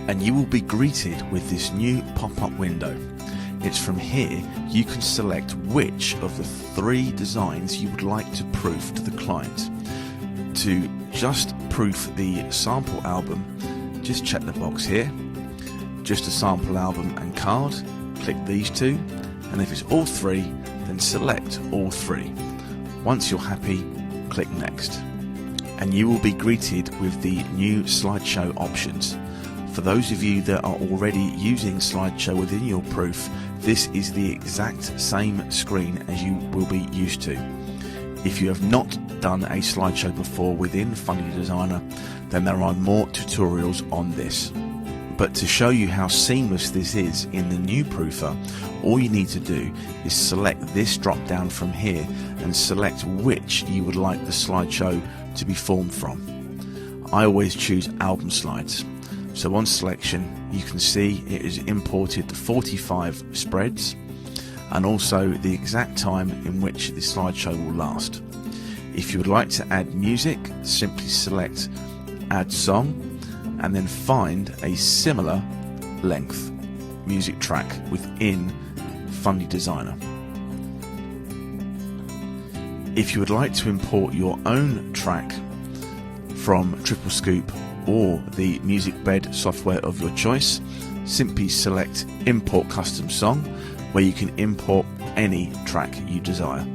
and you will be greeted with this new pop-up window. It's from here you can select which of the 3 designs you would like to proof to the client. To just proof the sample album, just check the box here. Just a sample album and card, click these 2, and if it's all 3, then select all 3. Once you're happy, click next. And you will be greeted with the new Slideshow options. For those of you that are already using Slideshow within your proof, this is the exact same screen as you will be used to. If you have not done a slideshow before within Fundy Designer, then there are more tutorials on this. But to show you how seamless this is in the new proofer, all you need to do is select this drop down from here and select which you would like the slideshow to be formed from. I always choose album slides. So on selection, you can see it is imported 45 spreads and also the exact time in which the slideshow will last. If you would like to add music, simply select Add Song and then find a similar length music track within Fundy Designer. If you would like to import your own track from Triple Scoop or the music bed software of your choice, simply select Import Custom Song, where you can import any track you desire.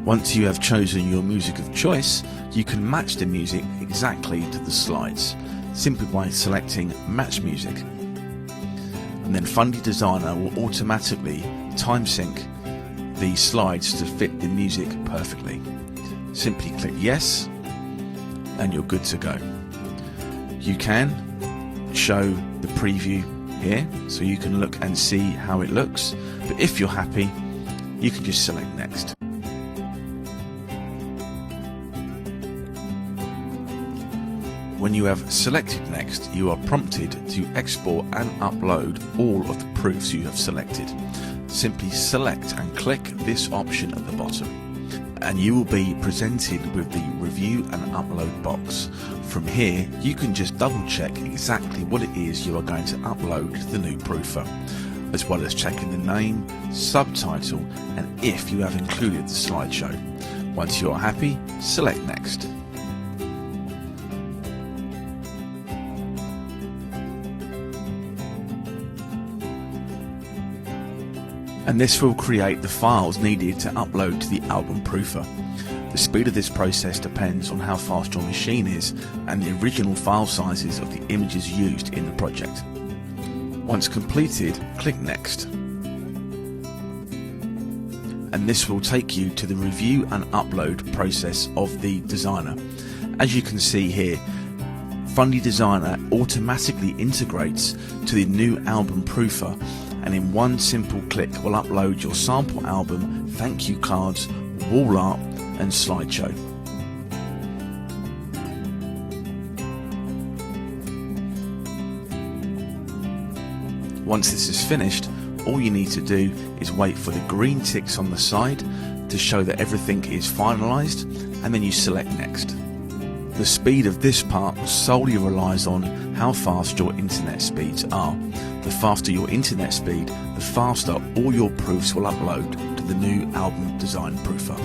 Once you have chosen your music of choice, you can match the music exactly to the slides, simply by selecting Match Music. And then Fundy Designer will automatically time sync the slides to fit the music perfectly. Simply click Yes, and you're good to go. You can show the preview here, so you can look and see how it looks, but if you're happy, you can just select Next. When you have selected Next, you are prompted to export and upload all of the proofs you have selected. Simply select and click this option at the bottom, and you will be presented with the review and upload box. From here, you can just double check exactly what it is you are going to upload to the new proofer, as well as checking the name, subtitle, and if you have included the slideshow. Once you are happy, select Next. And this will create the files needed to upload to the album proofer. The speed of this process depends on how fast your machine is and the original file sizes of the images used in the project. Once completed, click Next. And this will take you to the review and upload process of the designer. As you can see here, Fundy Designer automatically integrates to the new album proofer, and in one simple click will upload your sample album, thank you cards, wall art and slideshow. Once this is finished, all you need to do is wait for the green ticks on the side to show that everything is finalized, and then you select Next. The speed of this part solely relies on how fast your internet speeds are. The faster your internet speed, the faster all your proofs will upload to the new album design proofer.